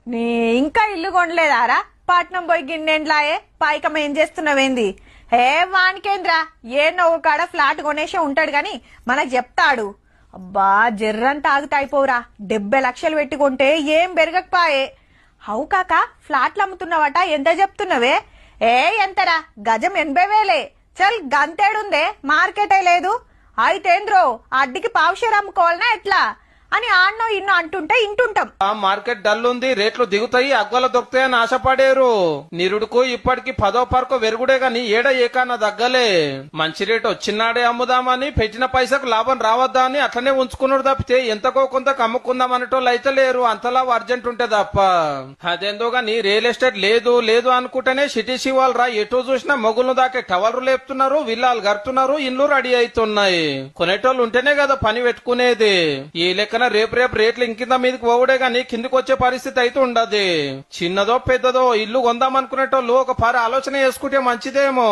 నీ ఇంకా ఇల్లు కొనలేదారా? పట్నం పోయి గిన్నెండ్లాయే పైకం ఏం చేస్తున్నావేంది? హే వానికేంద్రా, ఏ నవ్వు కాడ ఫ్లాట్ కొనేసే ఉంటాడు గాని మనకు చెప్తాడు. అబ్బా జర్రంతా ఆగితే అయిపోవురా, 70 లక్షలు పెట్టుకుంటే ఏం పెరగకపోయే. హవు కాక ఫ్లాట్లు అమ్ముతున్నావట, ఎంత చెప్తున్నావే? ఎంతరా? గజం 80,000. చల్ గంతేడుందే, మార్కెటే లేదు. అయితేంద్రో అడ్డికి పావుషేర్ అమ్ముకోవాలనా ఎట్లా అని ఆన్నో ఇన్నో అంటుంటే ఇంటుంటాం. ఆ మార్కెట్ డల్ ఉంది, రేట్లు దిగుతాయి, అగ్గల దొరుకుతాయని ఆశపడేరు. నిరుడుకు ఇప్పటికి 10వ పరకు వెరుగుడే గాని ఏడ ఏకాన దగ్గలే. మంచి రేటు వచ్చినాడే అమ్ముదామని, పెట్టిన పైసకు లాభం రావద్దా అని అట్లనే ఉంచుకున్నాడు తప్పితే ఎంతకో కొంత కమ్ముకుందాం అనేటోళ్ళు అయితే లేరు. అంతలా అర్జెంట్ ఉంటే తప్ప. అదేందో గాని రియల్ ఎస్టేట్ లేదు లేదు అనుకుంటేనే సిటీ శివాలు రా, ఎటు చూసినా మొగులు దాకే టవర్లు లేపుతున్నారు, విల్లాలు గడుతున్నారు, ఇండ్లు రెడీ అవుతున్నాయి. కొనేటోళ్ళు ఉంటేనే కదా పని పెట్టుకునేది. ఈ లెక్క రేపు రేట్లు ఇంకింత మీదకి పోవుడే గాని కిందికి వచ్చే పరిస్థితి అయితే ఉండదు. చిన్నదో పెద్దదో ఇల్లు కొందామనుకునేటోళ్ళు ఒక ఆలోచన చేసుకుంటే మంచిదేమో.